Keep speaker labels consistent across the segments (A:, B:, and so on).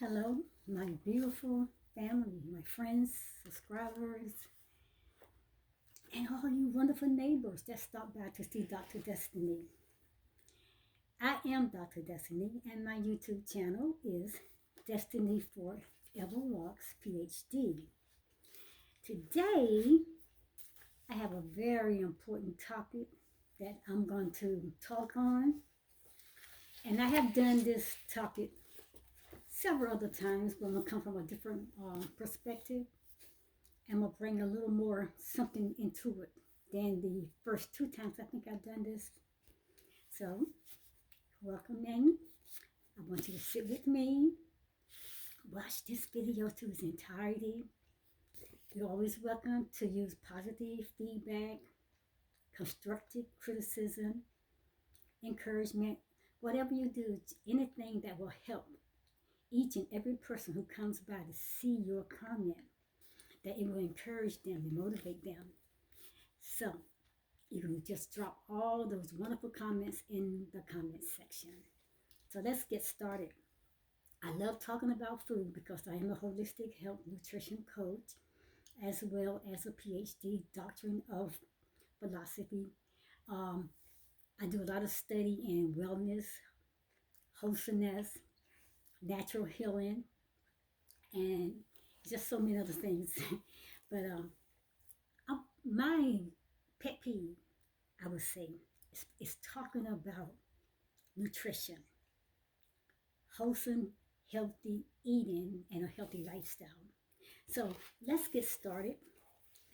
A: Hello, my beautiful family, my friends, subscribers, and all you wonderful neighbors that stopped by to see Dr. Destiny. I am Dr. Destiny, and my YouTube channel is DestinyForever Walks Ph.D. Today, I have a very important topic that I'm going to talk on, and I have done this topic several other times, but I'm going to come from a different perspective. I'm going to bring a little more something into it than the first two times I think I've done this. So, welcome in. I want you to sit with me, watch this video to its entirety. You're always welcome to use positive feedback, constructive criticism, encouragement, whatever you do, anything that will help each and every person who comes by to see your comment, that it will encourage them and motivate them. So, you can just drop all those wonderful comments in the comment section. So let's get started. I love talking about food because I am a holistic health nutrition coach, as well as a Ph.D. doctrine of philosophy. I do a lot of study in wellness, wholesomeness, natural healing, and just so many other things. But my pet peeve, I would say, is talking about nutrition, wholesome, healthy eating, and a healthy lifestyle. So let's get started.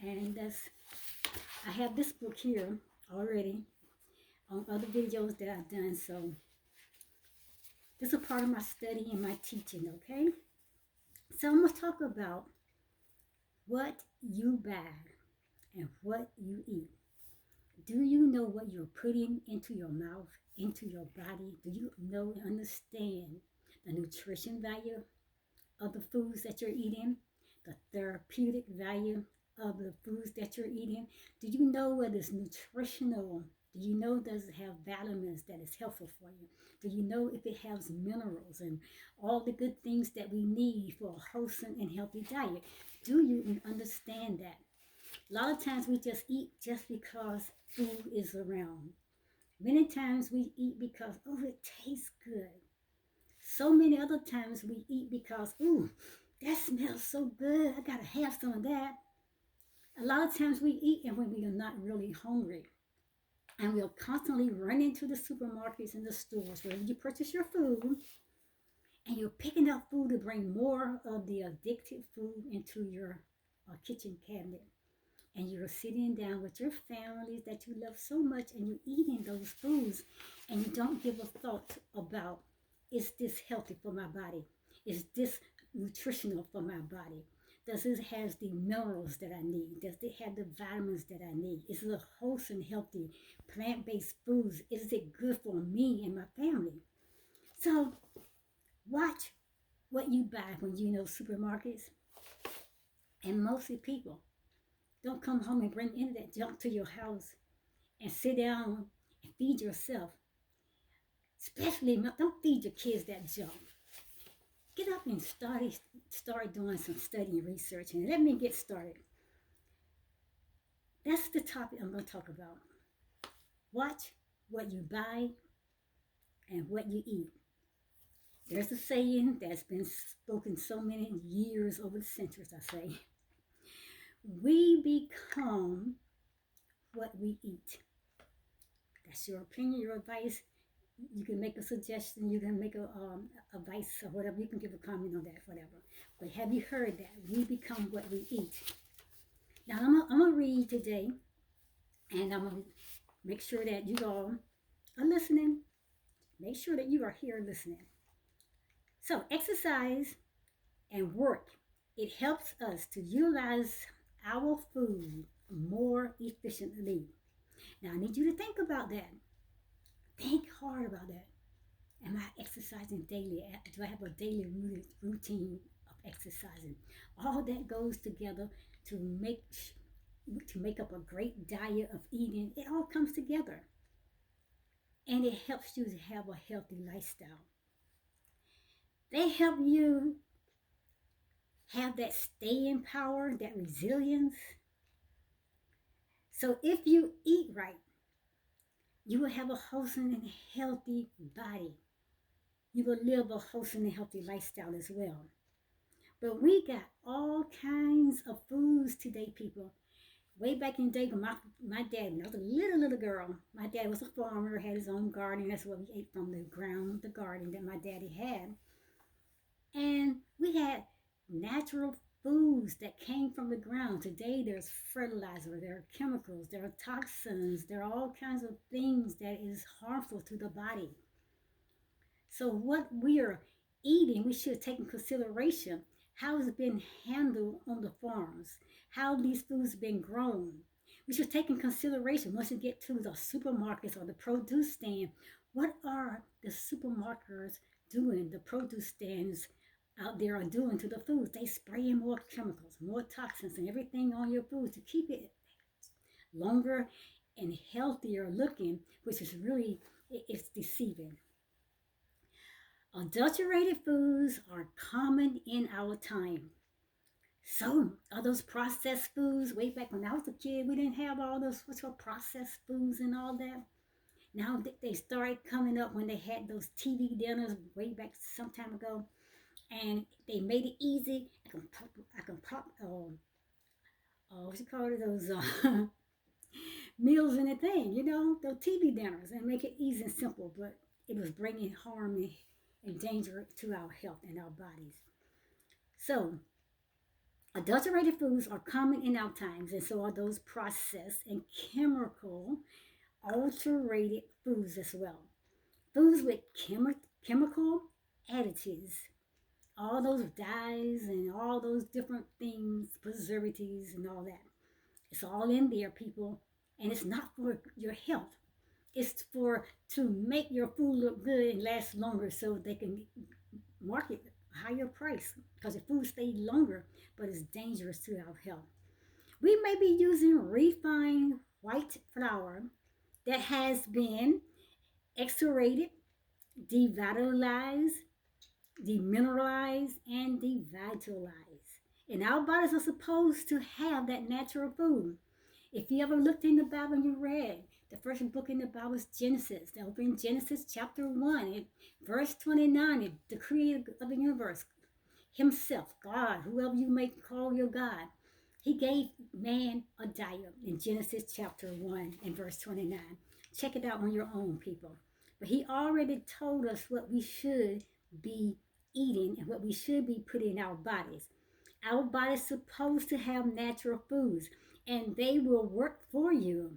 A: And I have this book here already on other videos that I've done. So this is a part of my study and my teaching, okay? So I'm going to talk about what you buy and what you eat. Do you know what you're putting into your mouth, into your body? Do you know and understand the nutrition value of the foods that you're eating, the therapeutic value of the foods that you're eating? Do you know whether it's nutritional? Do you know does it have vitamins that is helpful for you? Do you know if it has minerals and all the good things that we need for a wholesome and healthy diet? Do you understand that? A lot of times we just eat just because food is around. Many times we eat because, oh, it tastes good. So many other times we eat because, ooh, that smells so good. I gotta have some of that. A lot of times we eat and when we are not really hungry. And we'll constantly run into the supermarkets and the stores where you purchase your food and you're picking up food to bring more of the addictive food into your kitchen cabinet. And you're sitting down with your families that you love so much and you're eating those foods and you don't give a thought about, is this healthy for my body? Is this nutritional for my body? Does it have the minerals that I need? Does it have the vitamins that I need? Is it a wholesome, healthy, plant-based foods? Is it good for me and my family? So watch what you buy when you know supermarkets. And mostly people don't come home and bring any of that junk to your house and sit down and feed yourself. Especially, don't feed your kids that junk. Get up and start doing some study and research. And let me get started. That's the topic I'm going to talk about. Watch what you buy and what you eat. There's a saying that's been spoken so many years over the centuries, I say. We become what we eat. That's your opinion, your advice. You can make a suggestion, you can make a advice or whatever. You can give a comment on that, whatever. But have you heard that? We become what we eat. Now, I'm going to read today, and I'm going to make sure that you all are listening. Make sure that you are here listening. So, exercise and work. It helps us to utilize our food more efficiently. Now, I need you to think about that. Think hard about that. Am I exercising daily? Do I have a daily routine of exercising? All that goes together to make up a great diet of eating. It all comes together. And it helps you to have a healthy lifestyle. They help you have that staying power, that resilience. So if you eat right, you will have a wholesome and healthy body. You will live a wholesome and healthy lifestyle as well. But we got all kinds of foods today, people. Way back in the day, when my dad, when I was a little girl, my dad was a farmer, had his own garden. That's what we ate from the ground, the garden that my daddy had. And we had natural foods that came from the ground. Today, there's fertilizer, there are chemicals, there are toxins, there are all kinds of things that is harmful to the body. So what we are eating, we should take in consideration how it's been handled on the farms, how these foods been grown. We should take in consideration once you get to the supermarkets or the produce stand, what are the supermarkets doing, the produce stands out there are doing to the foods? They spraying more chemicals, more toxins and everything on your food to keep it longer and healthier looking, which is really, it's deceiving. Adulterated foods are common in our time. So, are those processed foods? Way back when I was a kid, we didn't have all those what's called processed foods and all that. Now they started coming up when they had those TV dinners way back some time ago, and they made it easy. What you call it, those meals and a thing, those TV dinners, and make it easy and simple. But it was bringing harm and danger to our health and our bodies. So, adulterated foods are common in our times, and so are those processed and chemical alterated foods as well. Foods with chemical additives, all those dyes and all those different things, preservatives and all that. It's all in there, people, and it's not for your health. It's for to make your food look good and last longer so they can market higher price because the food stays longer, but it's dangerous to our health. We may be using refined white flour that has been extracted, devitalized, demineralized, and devitalized. And our bodies are supposed to have that natural food. If you ever looked in the Bible and you read, the first book in the Bible is Genesis. Over in Genesis chapter 1, verse 29, the creator of the universe, himself, God, whoever you may call your God, he gave man a diet in Genesis chapter 1 and verse 29. Check it out on your own, people. But he already told us what we should be eating and what we should be putting in our bodies. Our body's supposed to have natural foods, and they will work for you.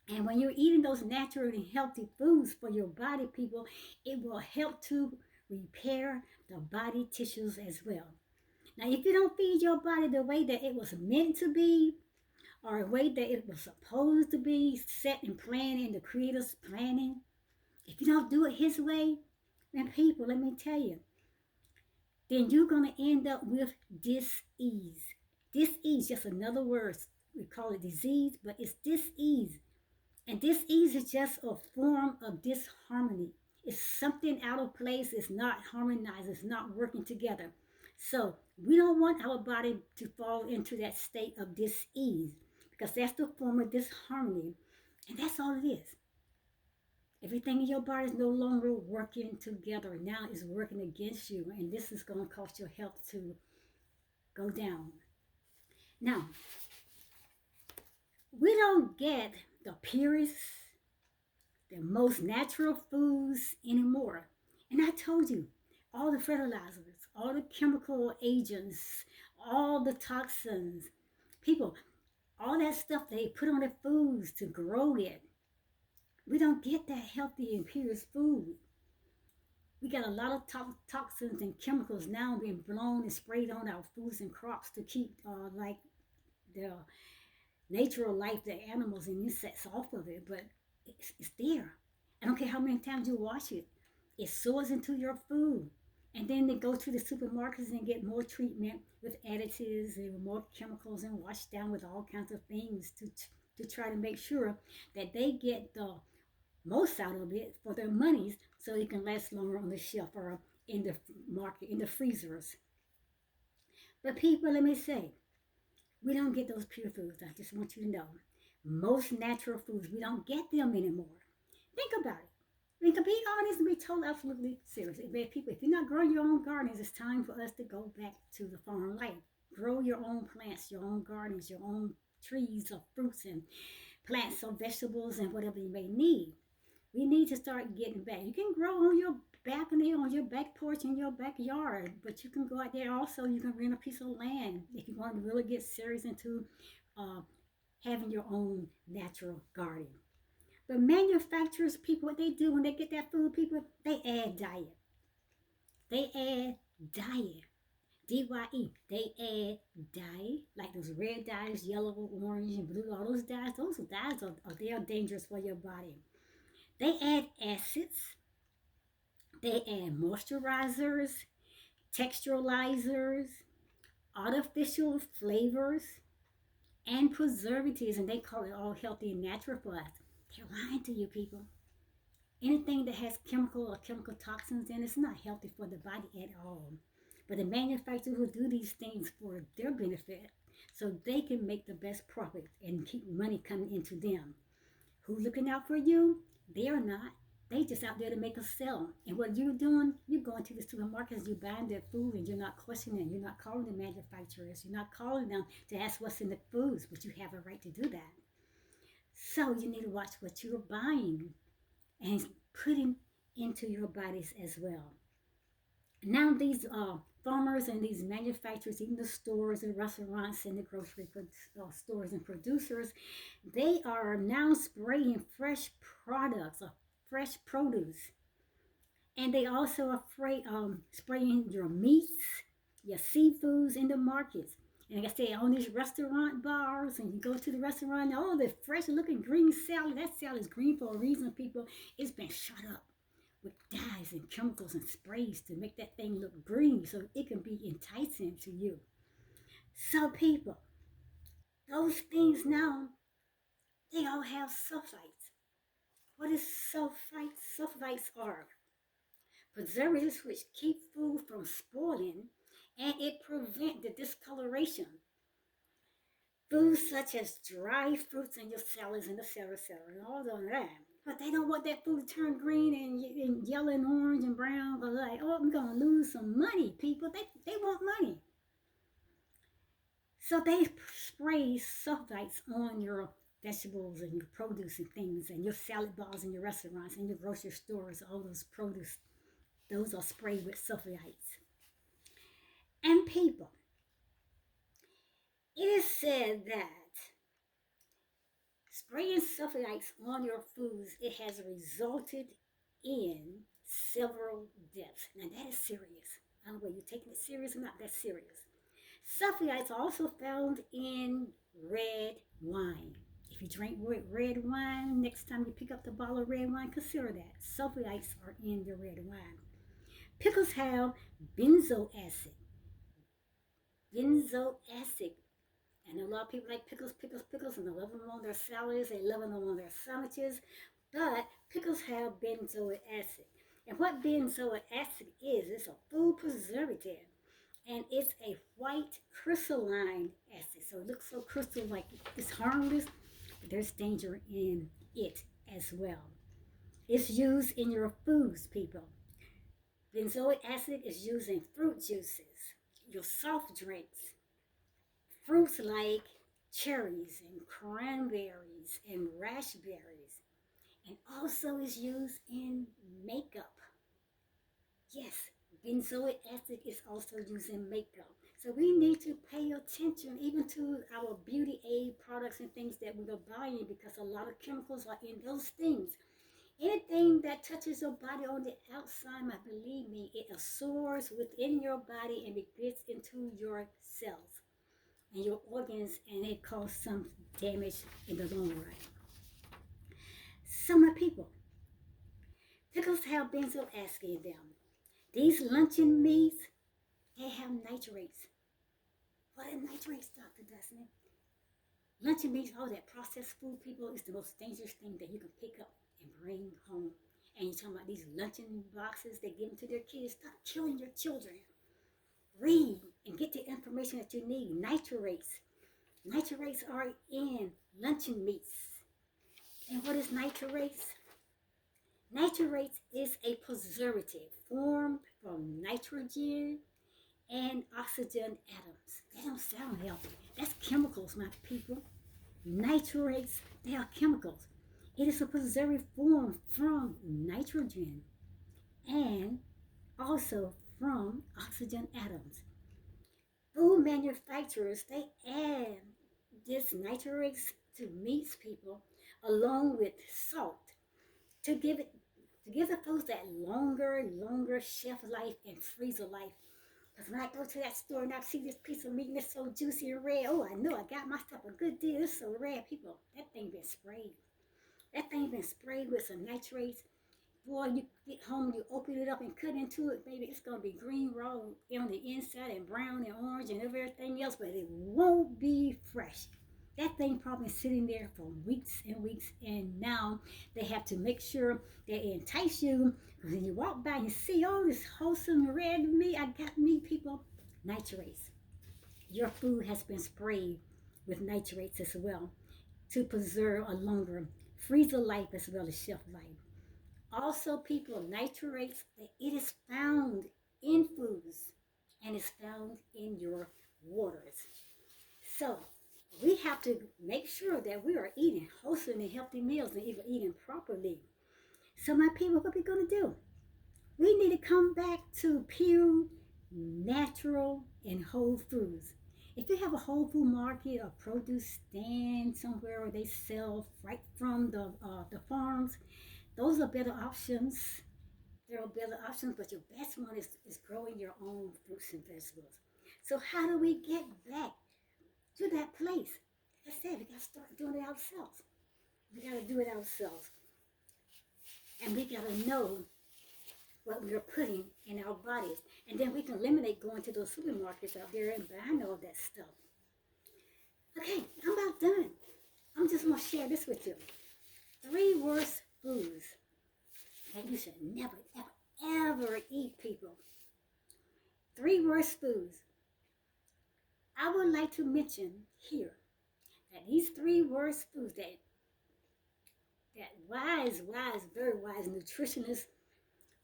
A: And when you're eating those natural and healthy foods for your body, people, it will help to repair the body tissues as well. Now, if you don't feed your body the way that it was meant to be, or a way that it was supposed to be set and planned in the Creator's planning, if you don't do it His way, then people, let me tell you, then you're going to end up with dis-ease. Dis-ease, just another word. We call it disease, but it's dis-ease. And dis-ease is just a form of disharmony. It's something out of place. It's not harmonized. It's not working together. So we don't want our body to fall into that state of dis-ease because that's the form of disharmony. And that's all it is. Everything in your body is no longer working together. Now it's working against you. And this is going to cause your health to go down. Now, we don't get the purest, the most natural foods anymore. And I told you, all the fertilizers, all the chemical agents, all the toxins, people, all that stuff they put on the foods to grow it. We don't get that healthy and purest food. We got a lot of toxins and chemicals now being blown and sprayed on our foods and crops to keep like the natural life, the animals and insects off of it, but it's there. I don't care how many times you wash it, it soars into your food. And then they go to the supermarkets and get more treatment with additives and more chemicals and washed down with all kinds of things to try to make sure that they get the most out of it for their monies so it can last longer on the shelf or in the market, in the freezers. But people, let me say, we don't get those pure foods. I just want you to know. Most natural foods, we don't get them anymore. Think about it. I mean, to be honest and be totally absolutely serious, people, if you're not growing your own gardens, it's time for us to go back to the farm life. Grow your own plants, your own gardens, your own trees of fruits and plants or vegetables and whatever you may need. We need to start getting back. You can grow on your balcony, on your back porch, in your backyard, but you can go out there also. You can rent a piece of land if you want to really get serious into uh, having your own natural garden. But manufacturers, people, what they do when they get that food, people, they add diet. They add diet. DYE. They add dye, like those red dyes, yellow, orange, and blue, all those dyes. Those dyes they are dangerous for your body. They add acids. They add moisturizers, texturalizers, artificial flavors, and preservatives, and they call it all healthy and natural for us. They're lying to you, people. Anything that has chemical or chemical toxins in it's not healthy for the body at all. But the manufacturers will do these things for their benefit so they can make the best profit and keep money coming into them. Who's looking out for you? They are not. They just out there to make a sell. And what you're doing, you're going to the supermarkets, you're buying their food, and you're not questioning. You're not calling the manufacturers. You're not calling them to ask what's in the foods, but you have a right to do that. So you need to watch what you're buying and putting into your bodies as well. Now these farmers and these manufacturers, even the stores and restaurants and the grocery stores and producers, they are now spraying fresh products, fresh produce, and they also are spraying your meats, your seafoods in the markets. And like I say, on these restaurant bars, and you go to the restaurant, oh, the fresh looking green salad, that salad is green for a reason, people. It's been shot up with dyes and chemicals and sprays to make that thing look green so it can be enticing to you. So, people, those things now, they all have sulfites. What is sulfites? Sulfites are preservatives which keep food from spoiling and it prevent the discoloration. Foods such as dry fruits in your salads and etc. And all of that. But they don't want that food to turn green and yellow and orange and brown. But like, oh, I'm going to lose some money, people. They want money. So they spray sulfites on your vegetables and your produce and things and your salad bars in your restaurants and your grocery stores, all those produce, those are sprayed with sulfites. And people, it is said that spraying sulfites on your foods, it has resulted in several deaths. Now that is serious. I don't know whether you're taking it serious or not, that's serious. Sulfites are also found in red wine. If you drink red wine, next time you pick up the bottle of red wine, consider that. Sulfites are in the red wine. Pickles have benzoic acid. Benzoic acid. And a lot of people like pickles, pickles, pickles, and they love them on their salads, they love them on their sandwiches. But pickles have benzoic acid. And what benzoic acid is, it's a food preservative. And it's a white crystalline acid. So it looks so crystal like it's harmless, but there's danger in it as well. It's used in your foods, people. Benzoic acid is used in fruit juices, your soft drinks, fruits like cherries and cranberries and raspberries, and also is used in makeup. Yes, benzoic acid is also used in makeup. So we need to pay attention even to our beauty aid products and things that we are buying because a lot of chemicals are in those things. Anything that touches your body on the outside, believe me, it absorbs within your body and it gets into your cells and your organs, and it causes some damage in the long run. Some of the people, pickles have benzoic acid in them. These luncheon meats, they have nitrates. What are nitrates, Dr. Destiny? Luncheon meats, all that processed food, people, is the most dangerous thing that you can pick up and bring home. And you're talking about these luncheon boxes they give them to their kids. Stop killing your children. Read and get the information that you need. Nitrates. Nitrates are in luncheon meats. And what is nitrates? Nitrates is a preservative formed from nitrogen and oxygen atoms. That don't sound healthy. That's chemicals, my people. Nitrates, they are chemicals. It is a preservative formed from nitrogen and also from oxygen atoms. Food manufacturers, they add this nitrates to meats, people, along with salt to give it to give the foods that longer shelf life and freezer life. Because when I go to that store and I see this piece of meat and it's so juicy and red, oh, I know I got myself a good deal. It's so red, people. That thing been sprayed. That thing been sprayed with some nitrates. Boy, you get home, you open it up and cut into it, baby, it's going to be green raw on the inside and brown and orange and everything else, but it won't be fresh. That thing probably sitting there for weeks and weeks, and now they have to make sure they entice you. When you walk by and see all this wholesome red meat, I got meat, people, nitrates. Your food has been sprayed with nitrates as well to preserve a longer freezer life as well as shelf life. Also, people, nitrates, it is found in foods and is found in your waters. So we have to make sure that we are eating wholesome and healthy meals and even eating properly. So my people, what are we going to do? We need to come back to pure, natural, and whole foods. If you have a whole food market or produce stand somewhere where they sell right from the farms, those are better options. There are better options, but your best one is growing your own fruits and vegetables. So how do we get back to that place? Like I said, we got to start doing it ourselves. We got to do it ourselves. And we got to know what we are putting in our bodies. And then we can eliminate going to those supermarkets out there and buying all that stuff. Okay, I'm about done. I'm just going to share this with you. 3 worst foods that you should never, ever eat, people. 3 worst foods. I would like to mention here that these 3 worst foods that very wise nutritionists,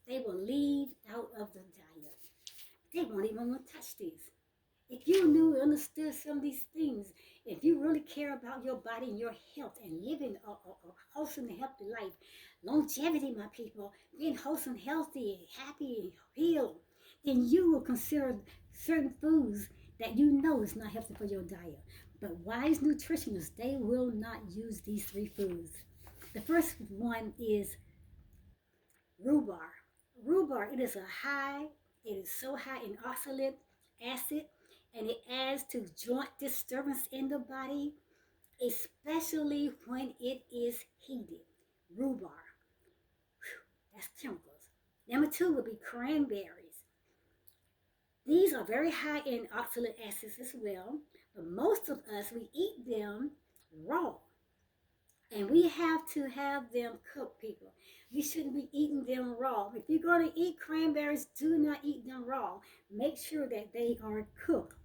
A: they will leave out of the diet. They won't even want to touch these. If you knew and understood some of these things, if you really care about your body and your health and living a wholesome and healthy life, longevity, my people, being wholesome, healthy, happy, and healed, then you will consider certain foods that you know is not healthy for your diet. But wise nutritionists, they will not use these 3 foods. The first one is rhubarb. Rhubarb, it is so high in oxalic acid, and it adds to joint disturbance in the body, especially when it is heated. Rhubarb, that's chemicals. Number 2 would be cranberries. These are very high in oxalic acids as well, but most of us, we eat them raw. And we have to have them cooked, people. You shouldn't be eating them raw. If you're going to eat cranberries, do not eat them raw. Make sure that they are cooked.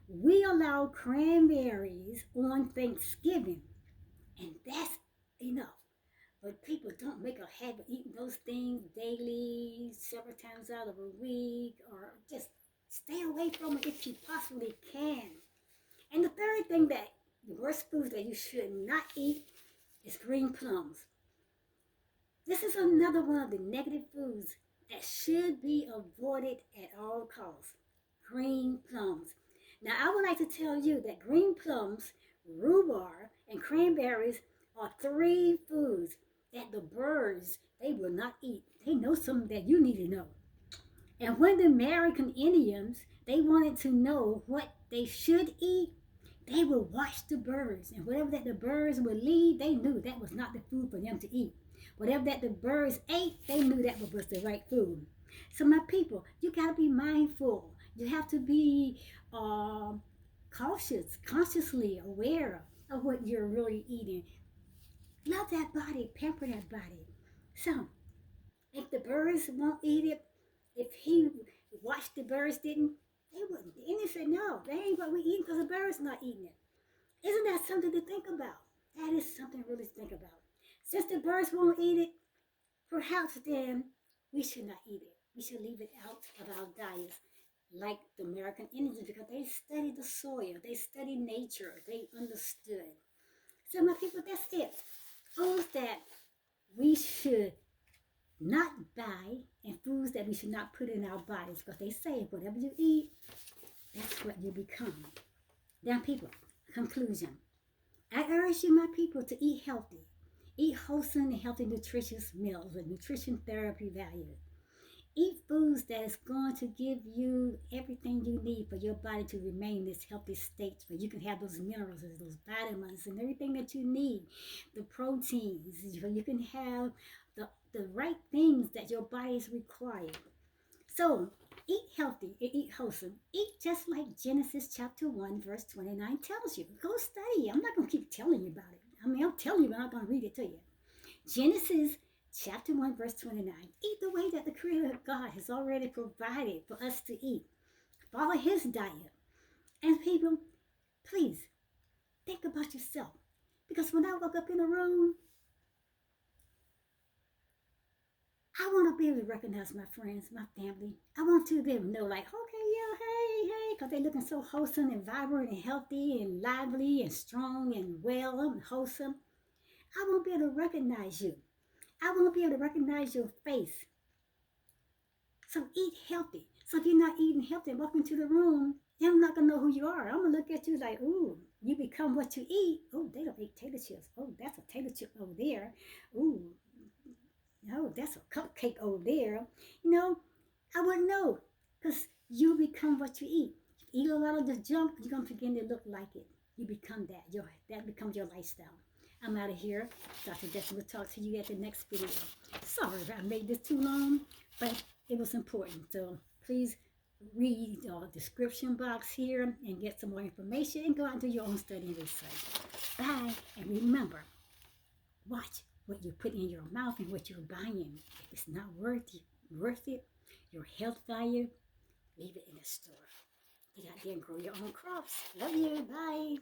A: We allow cranberries on Thanksgiving, and that's enough. But people don't make a habit of eating those things daily, several times out of a week, or just stay away from it if you possibly can. And the third thing, that the worst foods that you should not eat, is green plums. This is another one of the negative foods that should be avoided at all costs. Green plums. Now, I would like to tell you that green plums, rhubarb, and cranberries are 3 foods that the birds, they will not eat. They know something that you need to know. And when the American Indians, they wanted to know what they should eat, they would watch the birds. And whatever that the birds would leave, they knew that was not the food for them to eat. Whatever that the birds ate, they knew that was the right food. So my people, you got to be mindful. You have to be cautious, consciously aware of what you're really eating. Love that body, pamper that body. So, if the birds won't eat it, if he watched the birds didn't, they wouldn't. And he said, no, that ain't what we eat because the birds not eating it. Isn't that something to think about? That is something really to think about. Since the birds won't eat it, perhaps then we should not eat it. We should leave it out of our diets, like the American Indians, because they studied the soil, they studied nature, they understood. So, my people, that's it. Foods that we should not buy and foods that we should not put in our bodies, because they say whatever you eat, that's what you become. Now, people, conclusion. I urge you, my people, to eat healthy. Eat wholesome and healthy, nutritious meals with nutrition therapy value. Eat foods that is going to give you everything you need for your body to remain in this healthy state where you can have those minerals and those vitamins and everything that you need, the proteins, so you can have the right things that your body is required. So eat healthy and eat wholesome. Eat just like Genesis chapter 1, verse 29 tells you. Go study. I'm not going to keep telling you about it. I mean, I'm telling you, but I'm not going to read it to you. Genesis chapter 1, verse 29. Eat the way that the Creator God has already provided for us to eat. Follow His diet. And people, please think about yourself. Because when I walk up in a room, I want to be able to recognize my friends, my family. I want to be able to know, like, okay, yeah, hey, hey, because they're looking so wholesome and vibrant and healthy and lively and strong and well and wholesome. I want to be able to recognize you. I want to be able to recognize your face. So eat healthy. So if you're not eating healthy and walk into the room, then I'm not going to know who you are. I'm going to look at you like, ooh, you become what you eat. Oh, they don't eat tater chips. Oh, that's a tater chip over there. Ooh, no, that's a cupcake over there. You know, I wouldn't know because you become what you eat. Eat a lot of the junk, you're going to begin to look like it. You become that. That becomes your lifestyle. I'm out of here. Dr. Destiny will talk to you at the next video. Sorry if I made this too long, but it was important. So please read the description box here and get some more information and go out and do your own study and research. Bye. And remember, watch what you put in your mouth and what you're buying. If it's not worth it, your health value, leave it in the store. Get out there and grow your own crops. Love you. Bye.